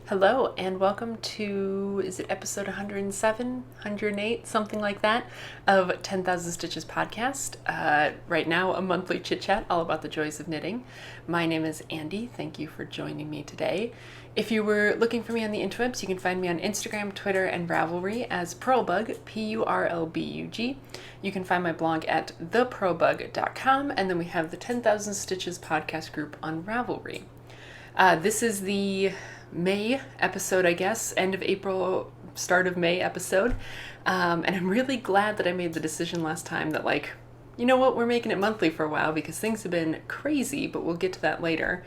Hello, and welcome to, is it episode 107, 108, something like that, of 10,000 Stitches podcast. Right now, a monthly chit chat all about the joys of knitting. My name is Andy. Thank you for joining me today. If you were looking for me on the interwebs, you can find me on Instagram, Twitter, and Ravelry as Purlbug, Purlbug. You can find my blog at thepurlbug.com, and then we have the 10,000 Stitches podcast group on Ravelry. This is the May episode, I guess, end of April, start of May episode. And I'm really glad that I made the decision last time that, you know what, we're making it monthly for a while because things have been crazy, but we'll get to that later.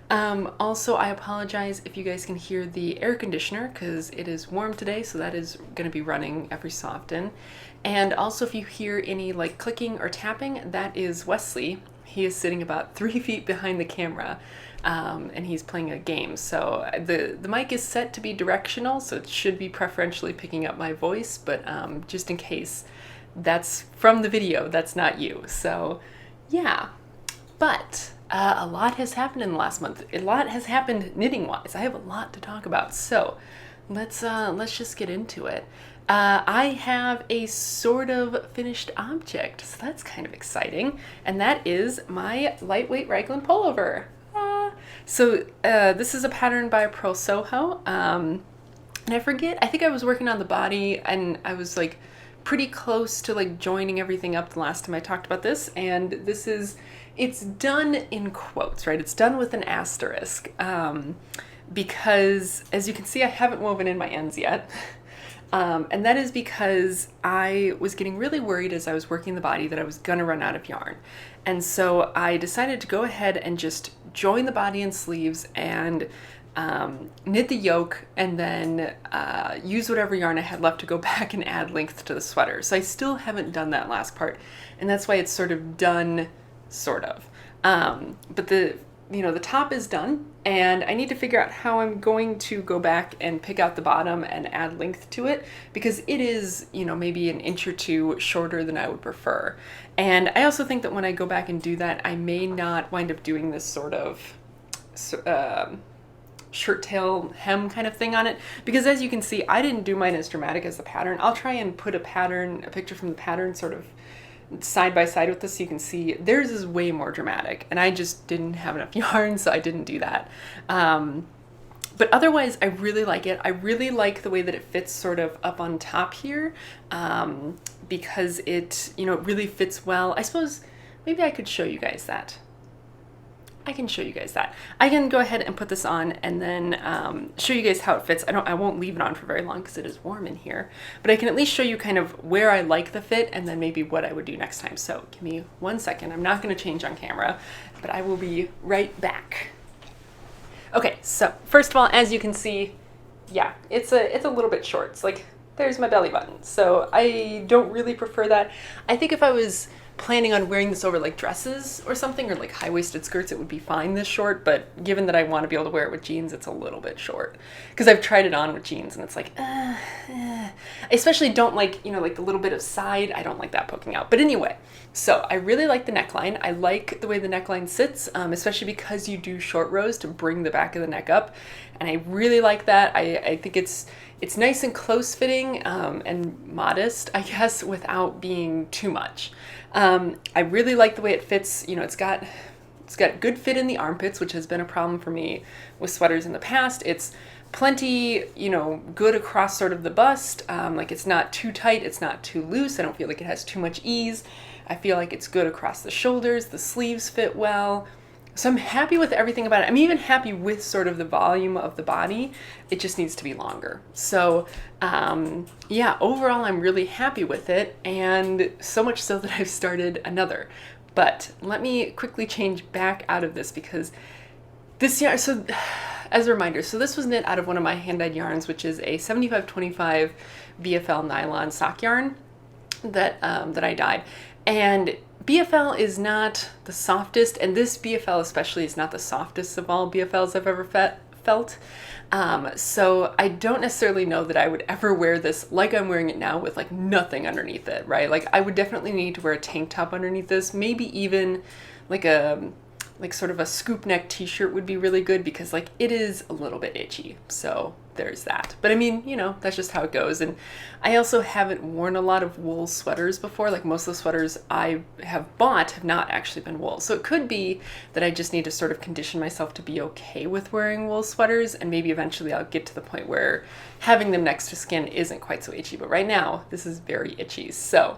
Also, I apologize if you guys can hear the air conditioner because it is warm today, so that is going to be running every so often. And also, if you hear any clicking or tapping, that is Wesley. He is sitting about 3 feet behind the camera. And he's playing a game. So the mic is set to be directional, so it should be preferentially picking up my voice, but just in case that's from the video, that's not you. So yeah, but a lot has happened in the last month. A lot has happened knitting wise. I have a lot to talk about. So let's just get into it. I have a sort of finished object, so that's kind of exciting, and that is my lightweight raglan pullover. So this is a pattern by Purl Soho, and I think I was working on the body, and I was pretty close to joining everything up the last time I talked about this, and it's done in quotes, right? It's done with an asterisk, because as you can see, I haven't woven in my ends yet. And that is because I was getting really worried as I was working the body that I was gonna run out of yarn. And so I decided to go ahead and just join the body and sleeves and knit the yoke and then use whatever yarn I had left to go back and add length to the sweater. So I still haven't done that last part, and that's why it's sort of done, sort of. But the top is done, and I need to figure out how I'm going to go back and pick out the bottom and add length to it, because it is, maybe an inch or two shorter than I would prefer. And I also think that when I go back and do that, I may not wind up doing this sort of shirt tail hem kind of thing on it, because as you can see, I didn't do mine as dramatic as the pattern. I'll try and put a picture from the pattern sort of side by side with this so you can see theirs is way more dramatic, and I just didn't have enough yarn, so I didn't do that. But otherwise, I really like it. I really like the way that it fits sort of up on top here, because it really fits well. I suppose maybe I could show you guys that. I can show you guys that. I can go ahead and put this on and then show you guys how it fits. I won't leave it on for very long because it is warm in here, but I can at least show you kind of where I like the fit and then maybe what I would do next time. So give me 1 second. I'm not going to change on camera, but I will be right back. Okay, so first of all, as you can see, yeah, it's a little bit short. It's there's my belly button. So I don't really prefer that. I think if I was planning on wearing this over dresses or something, or high-waisted skirts, it would be fine this short, but given that I want to be able to wear it with jeans, it's a little bit short, because I've tried it on with jeans and it's I especially don't the little bit of side. I don't like that poking out. But anyway, so I really like the neckline. I like the way the neckline sits, especially because you do short rows to bring the back of the neck up, and I really like that. I think it's nice and close fitting, and modest, I guess, without being too much. I really like the way it fits. It's got good fit in the armpits, which has been a problem for me with sweaters in the past. It's plenty, good across sort of the bust. It's not too tight, it's not too loose. I don't feel like it has too much ease. I feel like it's good across the shoulders. The sleeves fit well. So I'm happy with everything about it. I'm even happy with sort of the volume of the body. It just needs to be longer. So yeah, overall I'm really happy with it, and so much so that I've started another. But let me quickly change back out of this, because this yarn, so as a reminder, so this was knit out of one of my hand-dyed yarns, which is a 75-25 BFL nylon sock yarn that I dyed. And BFL is not the softest, and this BFL especially is not the softest of all BFLs I've ever felt. So I don't necessarily know that I would ever wear this like I'm wearing it now with nothing underneath it, right? I would definitely need to wear a tank top underneath this, maybe even a like sort of a scoop neck t-shirt would be really good because like it is a little bit itchy. So there's that. But I mean, you know, that's just how it goes. And I also haven't worn a lot of wool sweaters before. Like most of the sweaters I have bought have not actually been wool. So it could be that I just need to sort of condition myself to be okay with wearing wool sweaters, and maybe eventually I'll get to the point where having them next to skin isn't quite so itchy. But right now, this is very itchy. So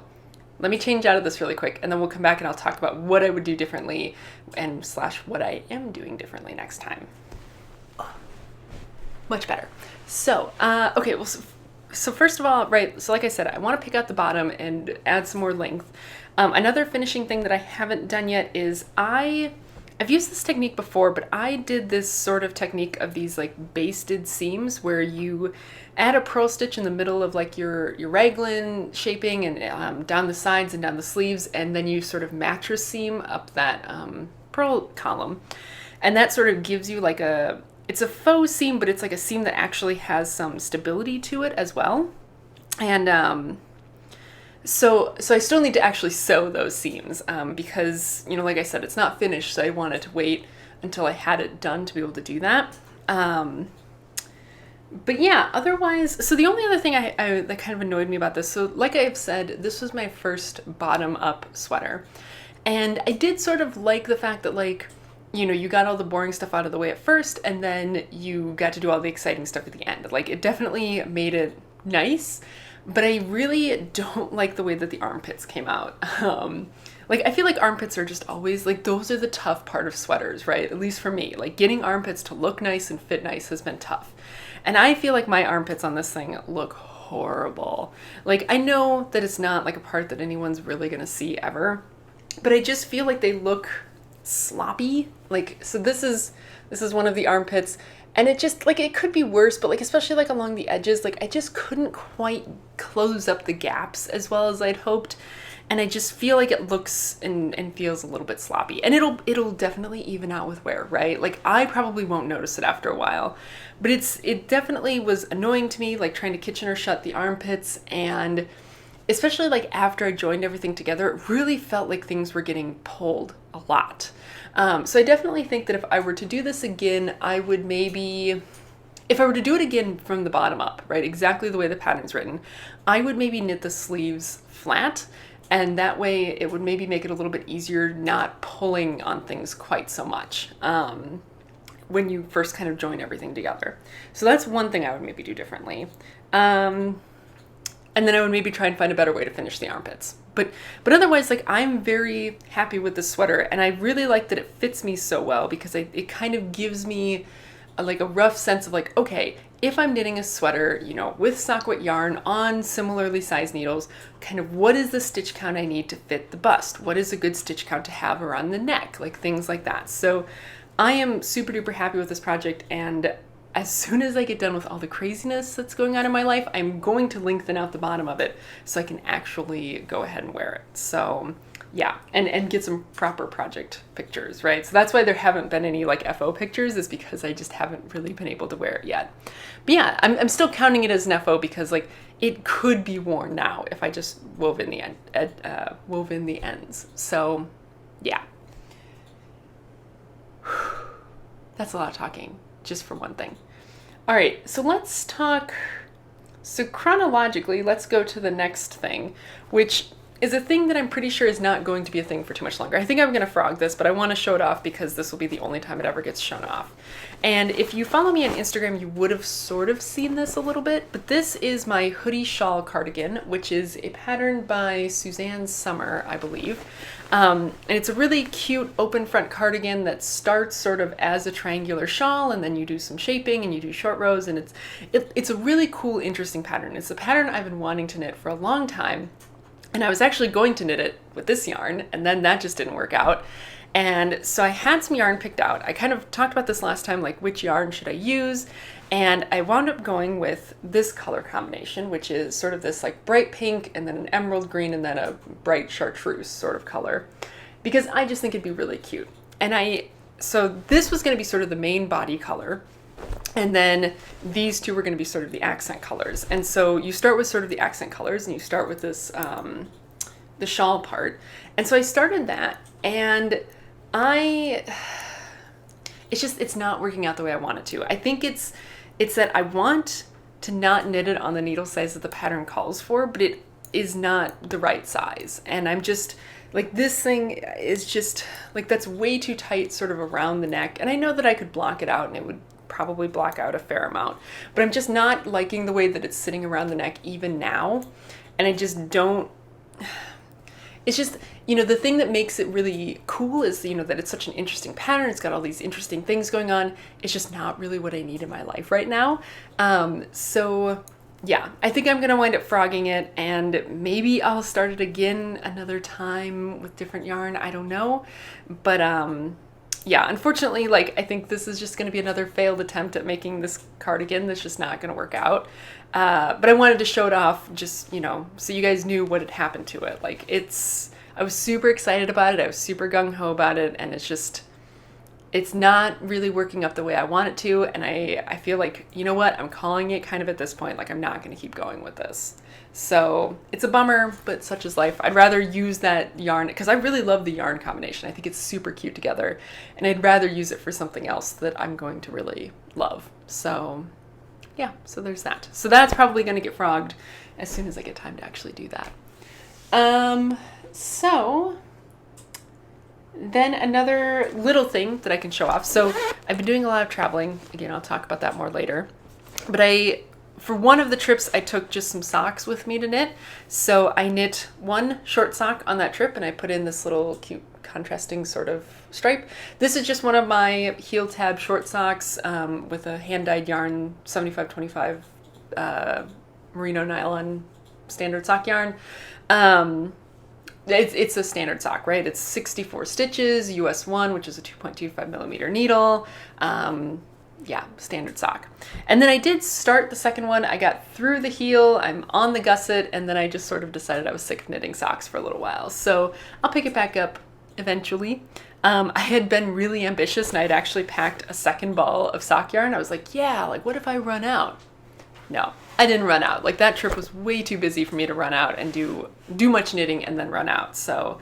let me change out of this really quick, and then we'll come back and I'll talk about what I would do differently and slash what I am doing differently next time. Much better. So, okay, well, so first of all, right, so like I said, I want to pick out the bottom and add some more length. Another finishing thing that I haven't done yet is I've used this technique before, but I did this sort of technique of these like basted seams where you add a purl stitch in the middle of like your raglan shaping and down the sides and down the sleeves, and then you sort of mattress seam up that purl column. And that sort of gives you like it's a faux seam, but it's like a seam that actually has some stability to it as well. And so I still need to actually sew those seams because, you know, like I said, it's not finished, so I wanted to wait until I had it done to be able to do that. But yeah, otherwise, so the only other thing that kind of annoyed me about this, so like I've said, this was my first bottom-up sweater. And I did sort of like the fact that, like, you know, you got all the boring stuff out of the way at first, and then you got to do all the exciting stuff at the end. Like, it definitely made it nice, but I really don't like the way that the armpits came out. Like, I feel like armpits are just always, like, those are the tough part of sweaters, right? At least for me. Like, getting armpits to look nice and fit nice has been tough. And I feel like my armpits on this thing look horrible. Like, I know that it's not, like, a part that anyone's really gonna see ever, but I just feel like they look sloppy. Like, so this is one of the armpits, and it just, like, it could be worse, but like especially like along the edges, like I just couldn't quite close up the gaps as well as I'd hoped, and I just feel like it looks and feels a little bit sloppy. And it'll definitely even out with wear, right? Like, I probably won't notice it after a while, but it definitely was annoying to me, like trying to Kitchener shut the armpits, and especially like after I joined everything together, it really felt like things were getting pulled a lot. So I definitely think that if I were to do this again, I would maybe, if I were to do it again from the bottom up, right, exactly the way the pattern's written, I would maybe knit the sleeves flat, and that way it would maybe make it a little bit easier not pulling on things quite so much when you first kind of join everything together. So that's one thing I would maybe do differently. And then I would maybe try and find a better way to finish the armpits. But otherwise, like, I'm very happy with this sweater, and I really like that it fits me so well because it kind of gives me like a rough sense of like, okay, if I'm knitting a sweater, you know, with Sockwood yarn on similarly sized needles, kind of what is the stitch count I need to fit the bust? What is a good stitch count to have around the neck? Like, things like that. So I am super duper happy with this project, and as soon as I get done with all the craziness that's going on in my life, I'm going to lengthen out the bottom of it so I can actually go ahead and wear it. So yeah, and get some proper project pictures, right? So that's why there haven't been any like FO pictures, is because I just haven't really been able to wear it yet. But yeah, I'm still counting it as an FO because like it could be worn now if I just wove in the ends. So yeah, that's a lot of talking just for one thing. All right, so let's talk, so chronologically, let's go to the next thing, which is a thing that I'm pretty sure is not going to be a thing for too much longer. I think I'm going to frog this, but I want to show it off because this will be the only time it ever gets shown off. And if you follow me on Instagram, you would have sort of seen this a little bit, but this is my hoodie shawl cardigan, which is a pattern by Suzanne Summer, I believe. And it's a really cute open front cardigan that starts sort of as a triangular shawl, and then you do some shaping and you do short rows, and it's a really cool, interesting pattern. It's a pattern I've been wanting to knit for a long time. And I was actually going to knit it with this yarn, and then that just didn't work out. And so I had some yarn picked out. I kind of talked about this last time, like which yarn should I use? And I wound up going with this color combination, which is sort of this like bright pink and then an emerald green and then a bright chartreuse sort of color, because I just think it'd be really cute. And so this was going to be sort of the main body color. And then these two were going to be sort of the accent colors. And so you start with sort of the accent colors, and you start with this, the shawl part. And so I started that, and I it's not working out the way I want it to. I think it's that I want to not knit it on the needle size that the pattern calls for, but it is not the right size. And I'm just like, this thing is just like, that's way too tight sort of around the neck. And I know that I could block it out and it would probably block out a fair amount, but I'm just not liking the way that it's sitting around the neck even now. And I just don't, it's just, the thing that makes it really cool is, that it's such an interesting pattern. It's got all these interesting things going on. It's just not really what I need in my life right now. So yeah, I think I'm going to wind up frogging it, and maybe I'll start it again another time with different yarn. I don't know. But yeah, unfortunately, like, I think this is just going to be another failed attempt at making this cardigan that's just not going to work out. But I wanted to show it off just, so you guys knew what had happened to it. Like, I was super excited about it. I was super gung-ho about it, and it's not really working up the way I want it to. And I feel like, you know what? I'm calling it kind of at this point. Like, I'm not going to keep going with this. So it's a bummer, but such is life. I'd rather use that yarn because I really love the yarn combination. I think it's super cute together, and I'd rather use it for something else that I'm going to really love. So yeah, so there's that. So that's probably going to get frogged as soon as I get time to actually do that. So then another little thing that I can show off. So I've been doing a lot of traveling. Again, I'll talk about that more later. But for one of the trips, I took just some socks with me to knit. So I knit one short sock on that trip, and I put in this little cute contrasting sort of stripe. This is just one of my heel tab short socks with a hand-dyed yarn, 75-25 merino nylon standard sock yarn. It's a standard sock, right? It's 64 stitches, US 1, which is a 2.25 millimeter needle. Yeah, standard sock. And then I did start the second one. I got through the heel, I'm on the gusset, and then I just sort of decided I was sick of knitting socks for a little while. So I'll pick it back up eventually. I had been really ambitious, and I had actually packed a second ball of sock yarn. I was like, yeah, like, what if I run out? No, I didn't run out. Like, that trip was way too busy for me to run out and do much knitting and then run out. So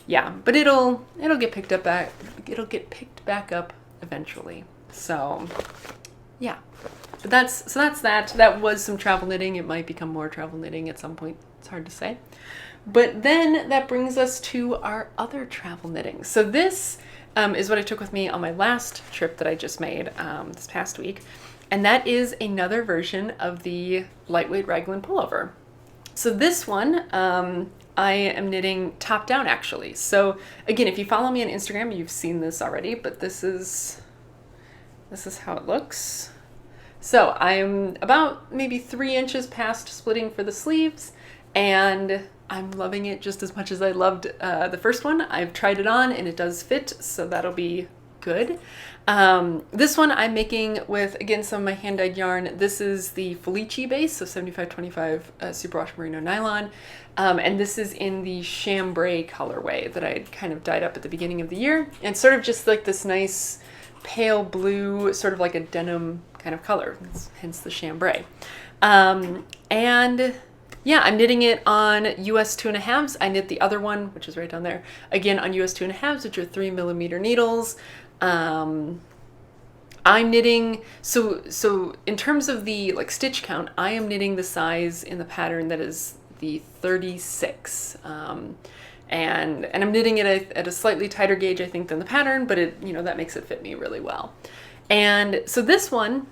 yeah, but it'll get picked up back. It'll get picked back up eventually. So yeah, but that's that. That was some travel knitting. It might become more travel knitting at some point. It's hard to say. But then that brings us to our other travel knitting. So this is what I took with me on my last trip that I just made this past week. And that is another version of the lightweight raglan pullover. So this one, I am knitting top down actually. So again, if you follow me on Instagram, you've seen this already, but this is how it looks. So I'm about maybe 3 inches past splitting for the sleeves, and I'm loving it just as much as I loved the first one. I've tried it on and it does fit, so that'll be good. This one I'm making with, again, some of my hand-dyed yarn. This is the Felici base, so 75-25 superwash merino nylon. And this is in the chambray colorway that I kind of dyed up at the beginning of the year. And sort of just like this nice pale blue, sort of like a denim kind of color, hence the chambray. And yeah, I'm knitting it on US 2.5s. I knit the other one, which is right down there, again on US 2.5s, which are 3 millimeter needles. I'm knitting, so in terms of the like stitch count, I am knitting the size in the pattern that is the 36. And I'm knitting it at a slightly tighter gauge, I think, than the pattern, but it, that makes it fit me really well. And so this one,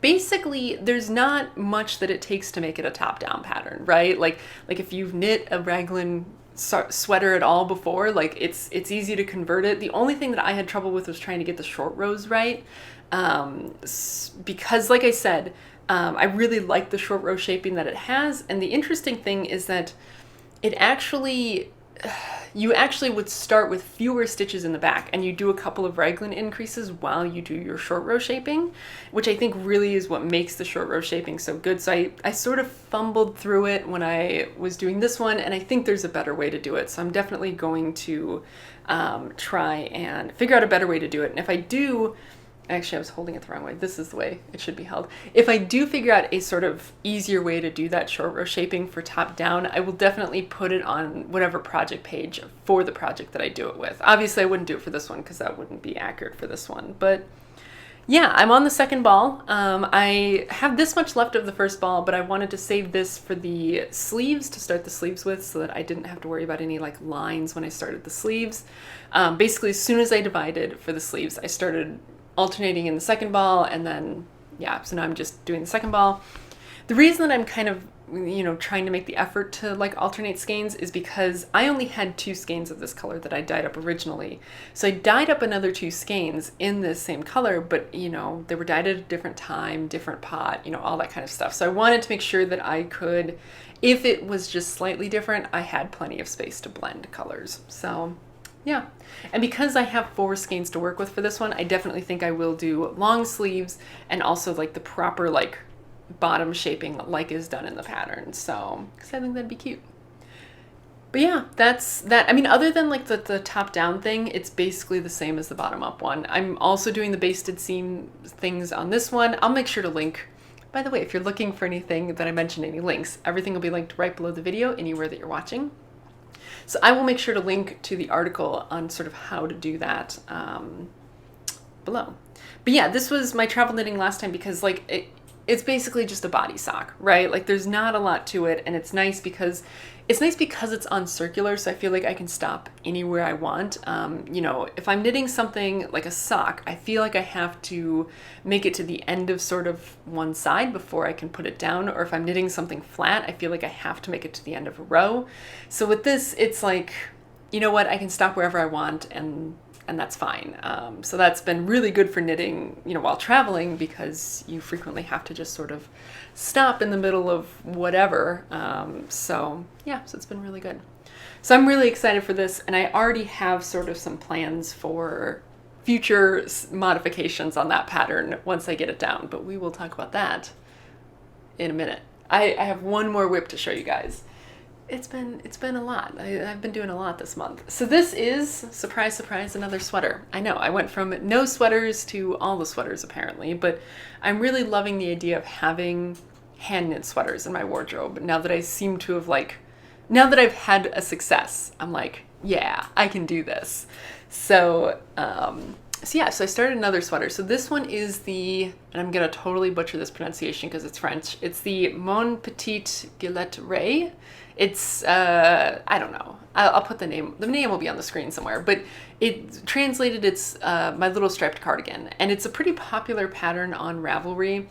basically, there's not much that it takes to make it a top-down pattern, right? Like if you've knit a raglan sweater at all before, like it's easy to convert it. The only thing that I had trouble with was trying to get the short rows right, because like I said, I really like the short row shaping that it has. And the interesting thing is that it actually, you actually would start with fewer stitches in the back, and you do a couple of raglan increases while you do your short row shaping, which I think really is what makes the short row shaping so good. So I sort of fumbled through it when I was doing this one, and I think there's a better way to do it. So I'm definitely going to try and figure out a better way to do it. And if I do, Actually, I was holding it the wrong way. This is the way it should be held. If I do figure out a sort of easier way to do that short row shaping for top down, I will definitely put it on whatever project page for the project that I do it with. Obviously, I wouldn't do it for this one because that wouldn't be accurate for this one. But yeah, I'm on the second ball. I have this much left of the first ball, but I wanted to save this for the sleeves, to start the sleeves with, so that I didn't have to worry about any like lines when I started the sleeves. Basically, as soon as I divided for the sleeves, I started alternating in the second ball, and then yeah, so now I'm just doing the second ball. The reason that I'm kind of, you know, trying to make the effort to like alternate skeins is because I only had 2 skeins of this color that I dyed up originally. So I dyed up another 2 skeins in this same color, but you know, they were dyed at a different time, different pot, you know, all that kind of stuff. So I wanted to make sure that I could, if it was just slightly different, I had plenty of space to blend colors. So yeah, and because I have 4 skeins to work with for this one, I definitely think I will do long sleeves and also like the proper like bottom shaping like is done in the pattern. So, because I think that'd be cute. But yeah, that's that. I mean, other than like the top down thing, it's basically the same as the bottom up one. I'm also doing the basted seam things on this one. I'll make sure to link. By the way, if you're looking for anything that I mentioned, any links, everything will be linked right below the video, anywhere that you're watching. So I will make sure to link to the article on sort of how to do that below. But yeah, this was my travel knitting last time because like it's basically just a body sock, right? Like there's not a lot to it, and it's nice because it's on circular, so I feel like I can stop anywhere I want. You know, if I'm knitting something like a sock, I feel like I have to make it to the end of sort of one side before I can put it down. Or if I'm knitting something flat, I feel like I have to make it to the end of a row. So with this, it's like, you know what, I can stop wherever I want, and that's fine. So that's been really good for knitting, you know, while traveling, because you frequently have to just sort of stop in the middle of whatever. So yeah, so it's been really good. So I'm really excited for this, and I already have sort of some plans for future modifications on that pattern once I get it down, but we will talk about that in a minute. I have one more whip to show you guys. It's been a lot. I've been doing a lot this month. So this is, surprise, surprise, another sweater. I know, I went from no sweaters to all the sweaters apparently, but I'm really loving the idea of having hand knit sweaters in my wardrobe now that I seem to have now that I've had a success. I'm like, yeah, I can do this. So, yeah, so I started another sweater. So this one is and I'm gonna totally butcher this pronunciation because it's French. It's the Mon Petit Gilet Ray. It's, I don't know. I'll put the name will be on the screen somewhere, but it translated, it's My Little Striped Cardigan. And it's a pretty popular pattern on Ravelry.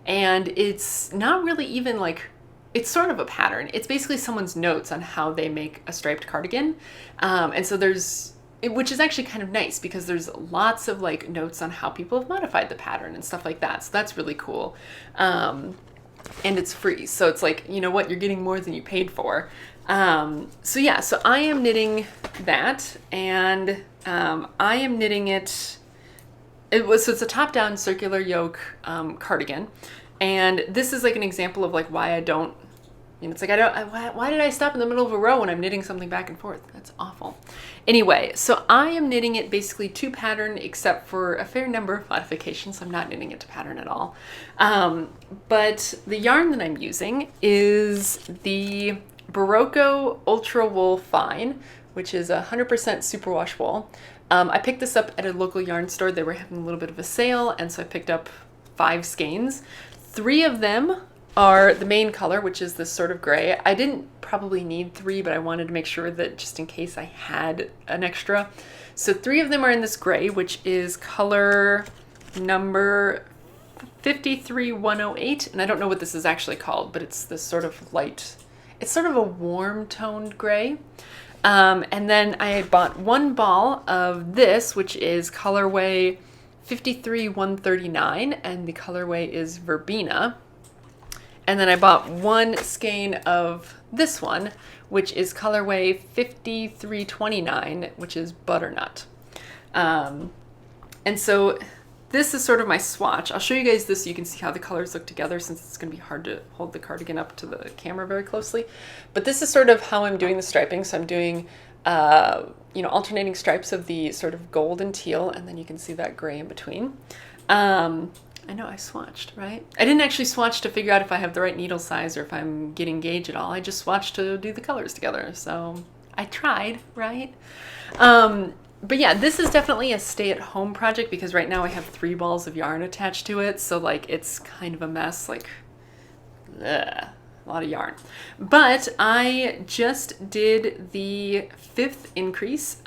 And it's not really even like, it's sort of a pattern. It's basically someone's notes on how they make a striped cardigan. And so which is actually kind of nice because there's lots of like notes on how people have modified the pattern and stuff like that. So that's really cool. And it's free. So it's like, you know what, you're getting more than you paid for. So yeah, so I am knitting that, and I am knitting so it's a top-down circular yoke cardigan. And this is like an example of like why I don't, you know, it's like, why did I stop in the middle of a row when I'm knitting something back and forth? That's awful. Anyway, so I am knitting it basically to pattern, except for a fair number of modifications. I'm not knitting it to pattern at all. But the yarn that I'm using is the Barocco Ultra Wool Fine, which is 100% superwash wool. I picked this up at a local yarn store. They were having a little bit of a sale, and so I picked up 5 skeins. 3 of them are the main color, which is this sort of gray. I didn't probably need 3, but I wanted to make sure that just in case I had an extra. So 3 of them are in this gray, which is color number 53108. And I don't know what this is actually called, but it's this sort of light, it's sort of a warm toned gray. And then I bought 1 ball of this, which is colorway 53139, and the colorway is Verbena. And then I bought 1 skein of this one, which is colorway 5329, which is Butternut. And so this is sort of my swatch. I'll show you guys this so you can see how the colors look together, since it's going to be hard to hold the cardigan up to the camera very closely. But this is sort of how I'm doing the striping. So I'm doing, you know, alternating stripes of the sort of gold and teal, and then you can see that gray in between. I know I swatched, right? I didn't actually swatch to figure out if I have the right needle size or if I'm getting gauge at all. I just swatched to do the colors together. So I tried, right? But yeah, this is definitely a stay-at-home project because right now I have 3 balls of yarn attached to it. So like it's kind of a mess, like ugh, a lot of yarn. But I just did the 5th increase.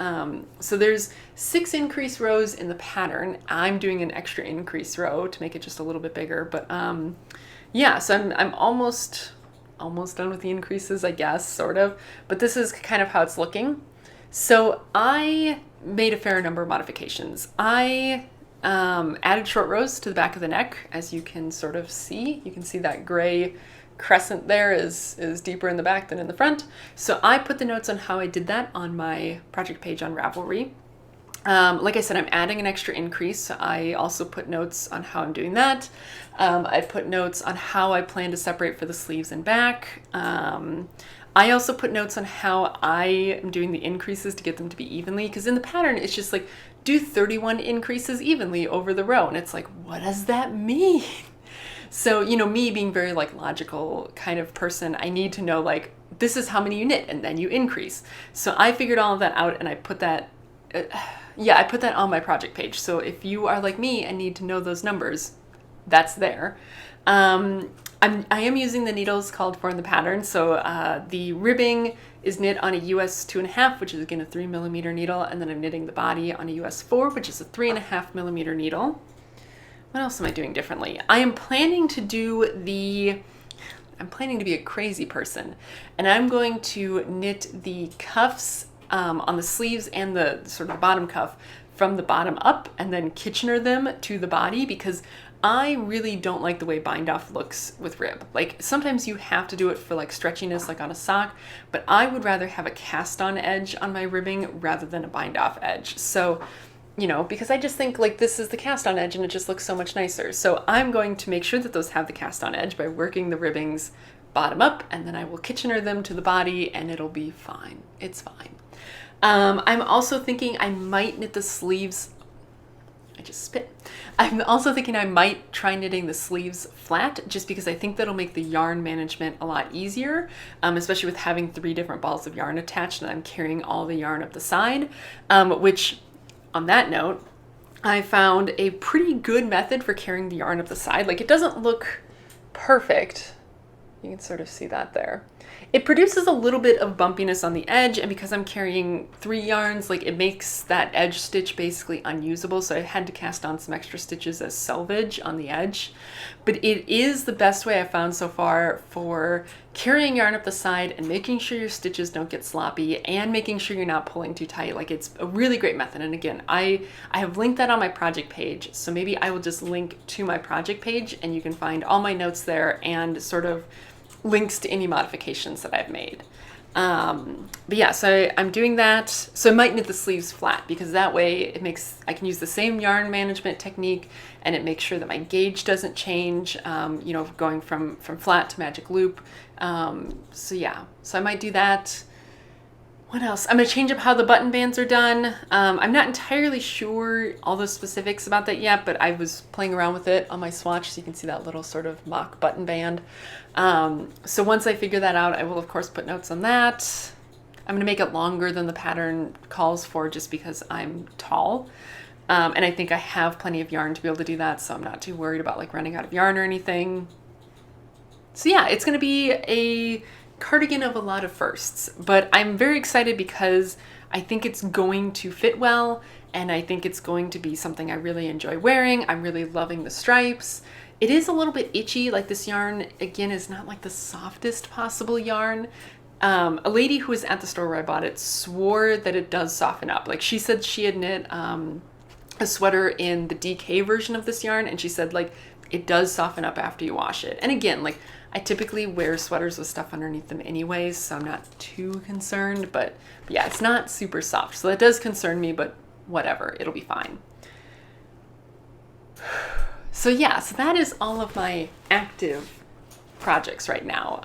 So there's 6 increase rows in the pattern. I'm doing an extra increase row to make it just a little bit bigger. But yeah, so I'm almost done with the increases, I guess, sort of. But this is kind of how it's looking. So I made a fair number of modifications. I added short rows to the back of the neck, as you can sort of see. You can see that gray crescent there is deeper in the back than in the front. So I put the notes on how I did that on my project page on Ravelry. Like I said, I'm adding an extra increase. I also put notes on how I'm doing that. I put notes on how I plan to separate for the sleeves and back. I also put notes on how I am doing the increases to get them to be evenly, because in the pattern it's just like do 31 increases evenly over the row, and it's like, what does that mean? So, you know, me being very like logical kind of person, I need to know like this is how many you knit and then you increase. So I figured all of that out and I put that I put that on my project page. So if you are like me and need to know those numbers, that's there. I am using the needles called for in the pattern. So the ribbing is knit on a US 2.5, which is again a 3mm needle, and then I'm knitting the body on a US 4, which is a 3.5mm needle. What else am I doing differently? I'm planning to be a crazy person, and I'm going to knit the cuffs on the sleeves and the sort of bottom cuff from the bottom up and then Kitchener them to the body, because I really don't like the way bind off looks with rib. Like sometimes you have to do it for like stretchiness, like on a sock, but I would rather have a cast on edge on my ribbing rather than a bind off edge. So, you know, because I just think like this is the cast on edge and it just looks so much nicer. So I'm going to make sure that those have the cast on edge by working the ribbings bottom up, and then I will Kitchener them to the body and it'll be fine. It's fine. I'm also thinking I might knit the sleeves. I just spit. I'm also thinking I might try knitting the sleeves flat, just because I think that'll make the yarn management a lot easier, especially with having 3 different balls of yarn attached and I'm carrying all the yarn up the side, which on that note, I found a pretty good method for carrying the yarn up the side. Like it doesn't look perfect. You can sort of see that there. It produces a little bit of bumpiness on the edge, and because I'm carrying 3 yarns, like it makes that edge stitch basically unusable, so I had to cast on some extra stitches as selvage on the edge. But it is the best way I've found so far for carrying yarn up the side and making sure your stitches don't get sloppy and making sure you're not pulling too tight. Like it's a really great method. And again, I have linked that on my project page, so maybe I will just link to my project page and you can find all my notes there and sort of links to any modifications that I've made. But yeah, so I'm doing that. So I might knit the sleeves flat, because that way I can use the same yarn management technique and it makes sure that my gauge doesn't change, you know, going from flat to magic loop. So yeah, so I might do that. What else? I'm going to change up how the button bands are done. I'm not entirely sure all the specifics about that yet, but I was playing around with it on my swatch, so you can see that little sort of mock button band. So once I figure that out, I will of course put notes on that. I'm going to make it longer than the pattern calls for, just because I'm tall. And I think I have plenty of yarn to be able to do that, so I'm not too worried about like running out of yarn or anything. So yeah, it's going to be a cardigan of a lot of firsts, but I'm very excited because I think it's going to fit well, and I think it's going to be something I really enjoy wearing. I'm really loving the stripes. It is a little bit itchy, like this yarn again is not like the softest possible yarn. A lady who was at the store where I bought it swore that it does soften up. Like she said she had knit a sweater in the DK version of this yarn, and she said like it does soften up after you wash it. And again, like I typically wear sweaters with stuff underneath them anyways, so I'm not too concerned, but yeah, it's not super soft. So that does concern me, but whatever, it'll be fine. So yeah, so that is all of my active projects right now.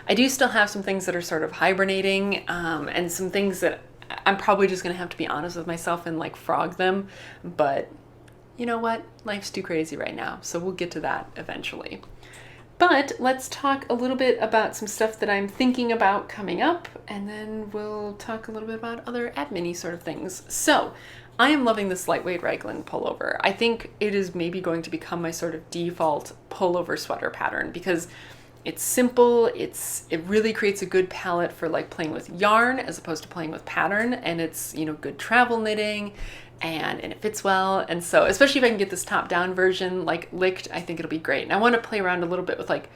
I do still have some things that are sort of hibernating, and some things that I'm probably just gonna have to be honest with myself and like frog them, but you know what? Life's too crazy right now, so we'll get to that eventually. But let's talk a little bit about some stuff that I'm thinking about coming up, and then we'll talk a little bit about other admin-y sort of things. So, I am loving this lightweight raglan pullover. I think it is maybe going to become my sort of default pullover sweater pattern because it's simple, it really creates a good palette for like playing with yarn as opposed to playing with pattern, and it's, you know, good travel knitting, and it fits well. And so especially if I can get this top down version like licked, I think it'll be great. And I want to play around a little bit with like,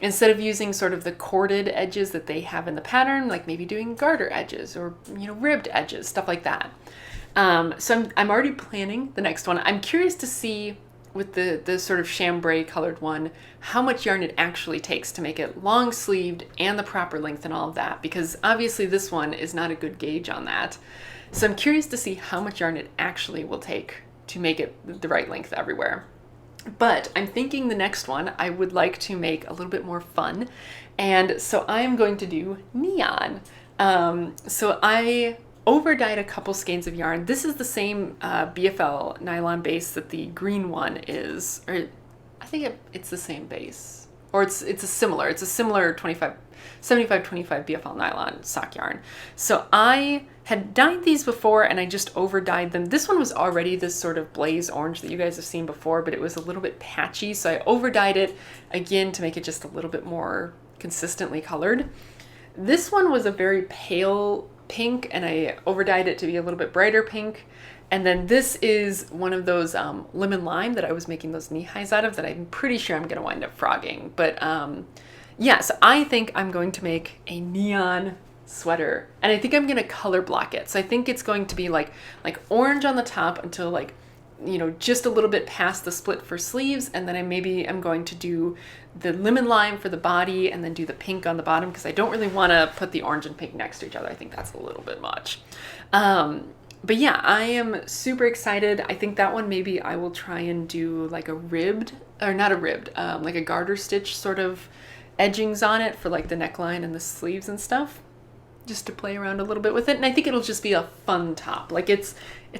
instead of using sort of the corded edges that they have in the pattern, like maybe doing garter edges or, you know, ribbed edges, stuff like that. So I'm already planning the next one. I'm curious to see with the sort of chambray colored one, how much yarn it actually takes to make it long sleeved and the proper length and all of that, because obviously this one is not a good gauge on that. So I'm curious to see how much yarn it actually will take to make it the right length everywhere. But I'm thinking the next one I would like to make a little bit more fun. And so I am going to do neon. So I over-dyed a couple skeins of yarn. This is the same BFL nylon base that the green one is, or I think it's the same base, or it's a similar 75-25 BFL nylon sock yarn. So I had dyed these before and I just over-dyed them. This one was already this sort of blaze orange that you guys have seen before, but it was a little bit patchy. So I over-dyed it again to make it just a little bit more consistently colored. This one was a very pale pink and I over-dyed it to be a little bit brighter pink. And then this is one of those lemon lime that I was making those knee highs out of that I'm pretty sure I'm going to wind up frogging. But yeah, so I think I'm going to make a neon sweater and I think I'm going to color block it. So I think it's going to be like orange on the top until like, you know, just a little bit past the split for sleeves. And then I'm going to do the lemon lime for the body and then do the pink on the bottom because I don't really want to put the orange and pink next to each other. I think that's a little bit much. But yeah, I am super excited. I think that one maybe I will try and do like a ribbed, or not a ribbed, like a garter stitch sort of edgings on it for like the neckline and the sleeves and stuff, just to play around a little bit with it. And I think it'll just be a fun top. Like it's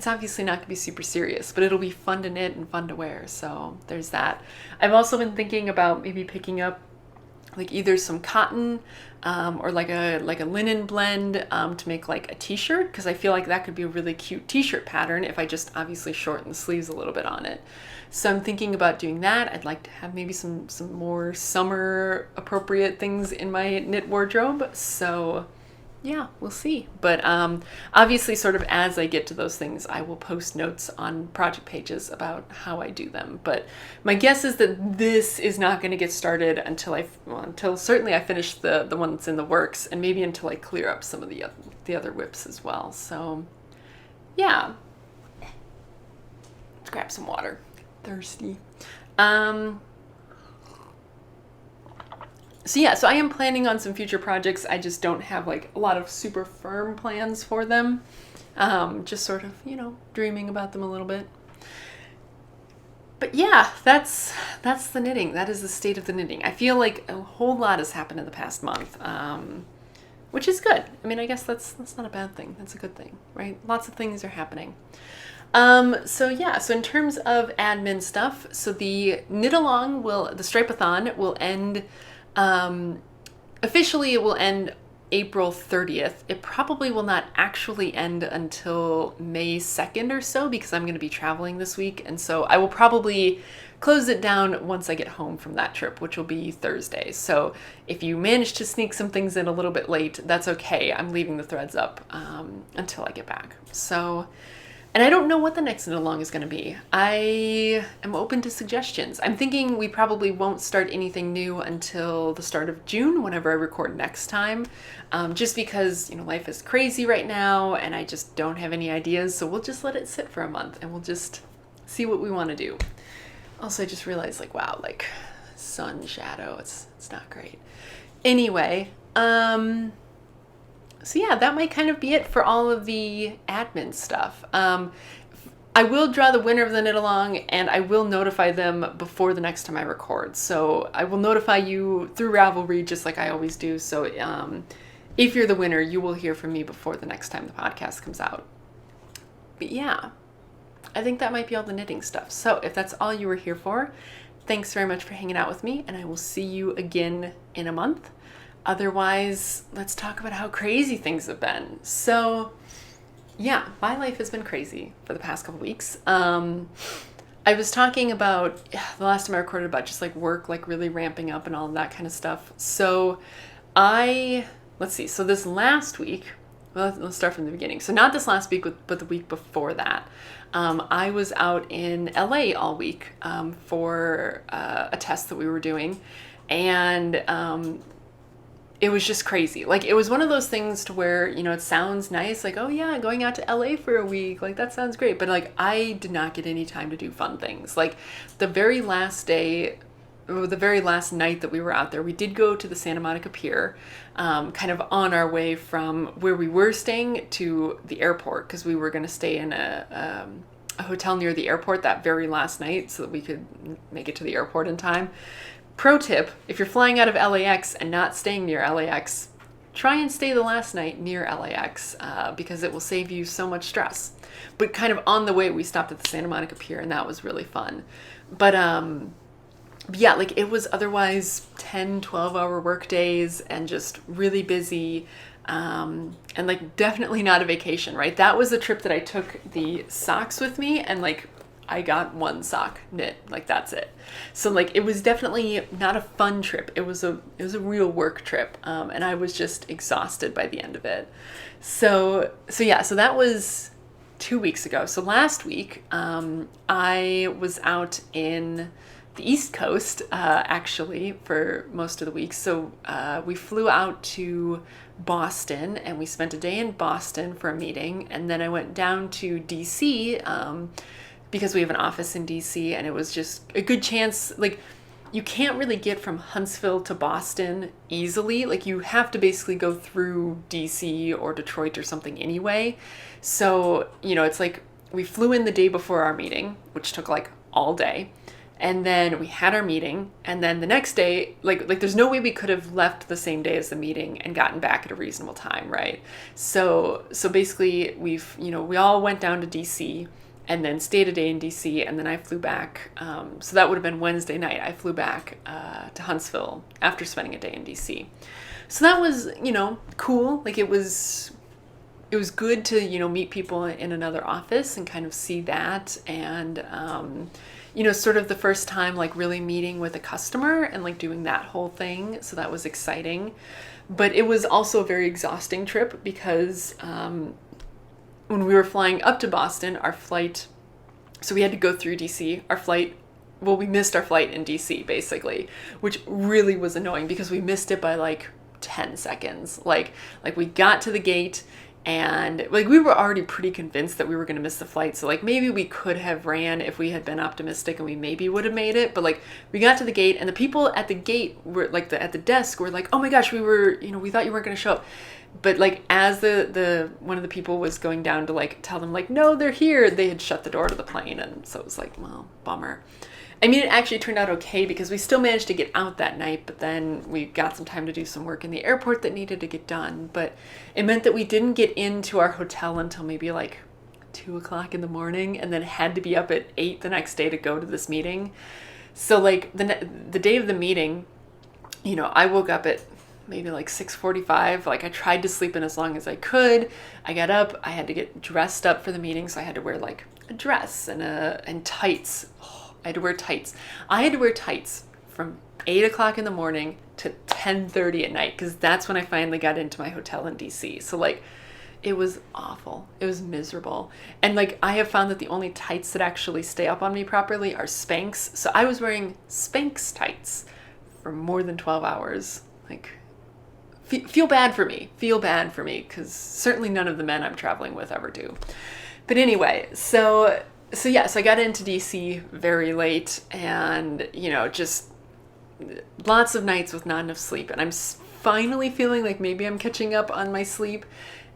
obviously not gonna be super serious, but it'll be fun to knit and fun to wear. So there's that. I've also been thinking about maybe picking up like either some cotton or like a linen blend to make like a t-shirt, because I feel like that could be a really cute t-shirt pattern if I just obviously shorten the sleeves a little bit on it. So I'm thinking about doing that. I'd like to have maybe some more summer appropriate things in my knit wardrobe. So yeah, we'll see. But obviously sort of as I get to those things, I will post notes on project pages about how I do them. But my guess is that this is not going to get started until certainly I finish the one that's in the works, and maybe until I clear up some of the other whips as well. So yeah, let's grab some water. Thirsty. So yeah, so I am planning on some future projects. I just don't have like a lot of super firm plans for them. Just sort of, you know, dreaming about them a little bit. But yeah, that's the knitting. That is the state of the knitting. I feel like a whole lot has happened in the past month, which is good. I mean, I guess that's not a bad thing. That's a good thing, right? Lots of things are happening. So yeah, so in terms of admin stuff, so the the Stripe-a-thon will end, officially it will end April 30th. It probably will not actually end until May 2nd or so because I'm going to be traveling this week. And so I will probably close it down once I get home from that trip, which will be Thursday. So if you manage to sneak some things in a little bit late, that's okay. I'm leaving the threads up until I get back. So, and I don't know what the next knit along is going to be. I am open to suggestions. I'm thinking we probably won't start anything new until the start of June, whenever I record next time, just because, you know, life is crazy right now and I just don't have any ideas. So we'll just let it sit for a month and we'll just see what we want to do. Also, I just realized, like, wow, like sun shadow, it's not great. Anyway, so yeah, that might kind of be it for all of the admin stuff. I will draw the winner of the knit along and I will notify them before the next time I record. So I will notify you through Ravelry just like I always do. So if you're the winner, you will hear from me before the next time the podcast comes out. But yeah, I think that might be all the knitting stuff. So if that's all you were here for, thanks very much for hanging out with me, and I will see you again in a month. Otherwise, let's talk about how crazy things have been. So yeah, my life has been crazy for the past couple weeks. I was talking about the last time I recorded about just like work, like really ramping up and all of that kind of stuff. So let's see. So this last week, well, let's start from the beginning. So not this last week, but the week before that, I was out in LA all week for a test that we were doing. And it was just crazy. Like, it was one of those things to where, you know, it sounds nice, like, oh yeah, going out to LA for a week, like that sounds great. But like, I did not get any time to do fun things. Like the very last day, or the very last night that we were out there, we did go to the Santa Monica Pier, kind of on our way from where we were staying to the airport, because we were going to stay in a hotel near the airport that very last night so that we could make it to the airport in time. Pro tip, if you're flying out of LAX and not staying near LAX, try and stay the last night near LAX because it will save you so much stress. But kind of on the way, we stopped at the Santa Monica Pier, and that was really fun. But yeah, like it was otherwise 10, 12-hour work days and just really busy, and like definitely not a vacation, right? That was the trip that I took the socks with me, and like I got one sock knit, like that's it. So like it was definitely not a fun trip. It was a real work trip, and I was just exhausted by the end of it. So yeah, so that was 2 weeks ago. So last week, I was out in the East Coast, actually, for most of the week. So we flew out to Boston, and we spent a day in Boston for a meeting, and then I went down to DC, because we have an office in DC, and it was just a good chance. Like, you can't really get from Huntsville to Boston easily. Like, you have to basically go through DC or Detroit or something anyway. So, you know, it's like we flew in the day before our meeting, which took like all day. And then we had our meeting, and then the next day, like there's no way we could have left the same day as the meeting and gotten back at a reasonable time, right? So basically we all went down to DC, and then stayed a day in DC, and then I flew back. So that would have been Wednesday night. I flew back to Huntsville after spending a day in DC. So that was, you know, cool. Like it was good to, you know, meet people in another office and kind of see that. And, you know, sort of the first time, like really meeting with a customer and like doing that whole thing. So that was exciting. But it was also a very exhausting trip because, when we were flying up to Boston, our flight, so we had to go through DC, we missed our flight in DC basically, which really was annoying because we missed it by like 10 seconds. Like we got to the gate, and like we were already pretty convinced that we were going to miss the flight. So like maybe we could have ran if we had been optimistic, and we maybe would have made it. But like we got to the gate, and the people at the gate were like at the desk were like, oh my gosh, we thought you weren't going to show up. But like as the one of the people was going down to like tell them like, no, they're here, they had shut the door to the plane. And so it was like, well, bummer. I mean, it actually turned out okay because we still managed to get out that night, but then we got some time to do some work in the airport that needed to get done. But it meant that we didn't get into our hotel until maybe like 2:00 in the morning, and then had to be up at 8 the next day to go to this meeting. So like the day of the meeting, you know, I woke up at maybe like 6:45. Like I tried to sleep in as long as I could. I got up, I had to get dressed up for the meeting. So I had to wear like a dress and tights. Oh, I had to wear tights. I had to wear tights from 8:00 in the morning to 10:30 at night, because that's when I finally got into my hotel in DC. So like, it was awful. It was miserable. And like, I have found that the only tights that actually stay up on me properly are Spanx. So I was wearing Spanx tights for more than 12 hours. Like, feel bad for me, because certainly none of the men I'm traveling with ever do. But anyway, so I got into DC very late, and, you know, just lots of nights with not enough sleep. And I'm finally feeling like maybe I'm catching up on my sleep,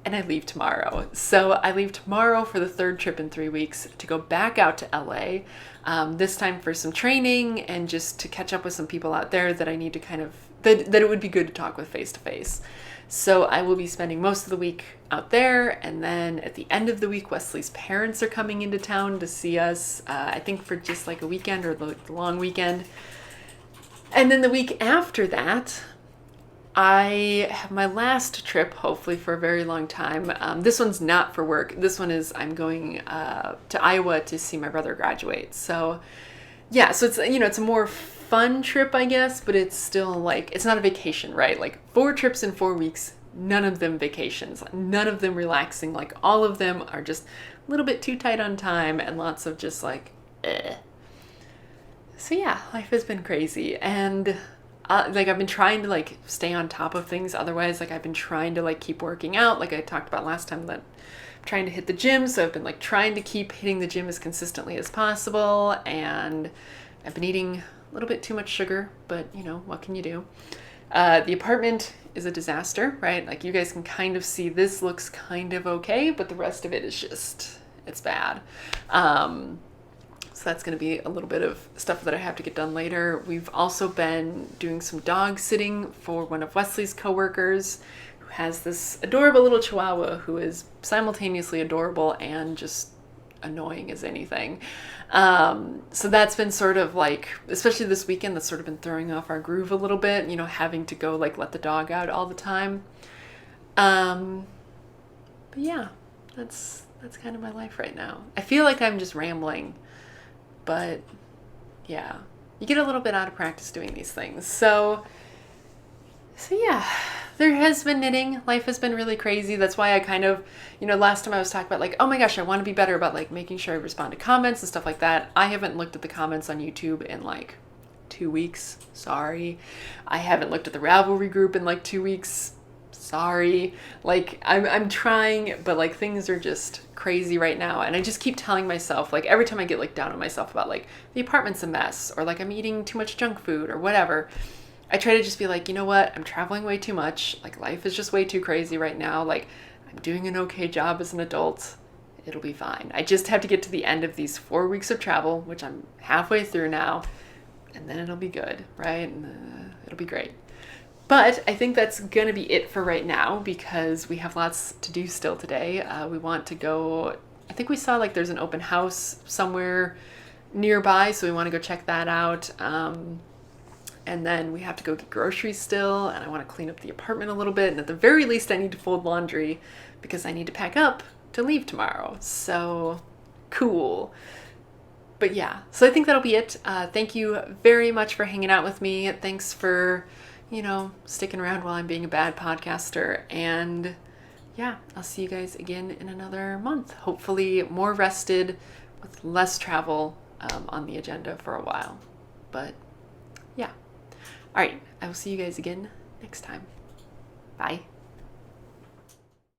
and I leave tomorrow. So I leave tomorrow for the third trip in 3 weeks to go back out to LA, this time for some training and just to catch up with some people out there that that it would be good to talk with face to face. So I will be spending most of the week out there, and then at the end of the week, Wesley's parents are coming into town to see us, I think for just like a weekend or the long weekend. And then the week after that, I have my last trip, hopefully for a very long time. This one's not for work. This one is I'm going to Iowa to see my brother graduate. So yeah, so it's, it's a more fun trip, I guess, but it's still like, it's not a vacation, right? Like 4 trips in 4 weeks, none of them vacations, none of them relaxing. Like all of them are just a little bit too tight on time and lots of just like, eh. So yeah, life has been crazy. And like I've been trying to like stay on top of things. Otherwise, like I've been trying to like keep working out. Like I talked about last time, that I'm trying to hit the gym. So I've been like trying to keep hitting the gym as consistently as possible. And I've been eating a little bit too much sugar, but what can you do? The apartment is a disaster, right? Like you guys can kind of see this looks kind of okay, but the rest of it is just, it's bad. So that's going to be a little bit of stuff that I have to get done later. We've also been doing some dog sitting for one of Wesley's coworkers, who has this adorable little Chihuahua who is simultaneously adorable and just annoying as anything. So that's been sort of like, especially this weekend, that's sort of been throwing off our groove a little bit, having to go like let the dog out all the time. But yeah, that's kind of my life right now. I feel like I'm just rambling, but yeah, you get a little bit out of practice doing these things. So yeah, there has been knitting. Life has been really crazy. That's why I kind of, last time I was talking about like, oh my gosh, I want to be better about like making sure I respond to comments and stuff like that. I haven't looked at the comments on YouTube in like 2 weeks. Sorry. I haven't looked at the Ravelry group in like 2 weeks. Sorry. Like I'm trying, but like things are just crazy right now. And I just keep telling myself, like every time I get like down on myself about like the apartment's a mess or like I'm eating too much junk food or whatever, I try to just be like, you know what? I'm traveling way too much. Like life is just way too crazy right now. Like I'm doing an okay job as an adult. It'll be fine. I just have to get to the end of these 4 weeks of travel, which I'm halfway through now, and then it'll be good, right? And, it'll be great. But I think that's going to be it for right now because we have lots to do still today. We want to go, I think we saw like there's an open house somewhere nearby, so we want to go check that out. And then we have to go get groceries still, and I want to clean up the apartment a little bit. And at the very least, I need to fold laundry because I need to pack up to leave tomorrow. So cool. But yeah, so I think that'll be it. Thank you very much for hanging out with me. Thanks for, sticking around while I'm being a bad podcaster. And yeah, I'll see you guys again in another month. Hopefully more rested with less travel on the agenda for a while. But yeah. All right, I will see you guys again next time. Bye.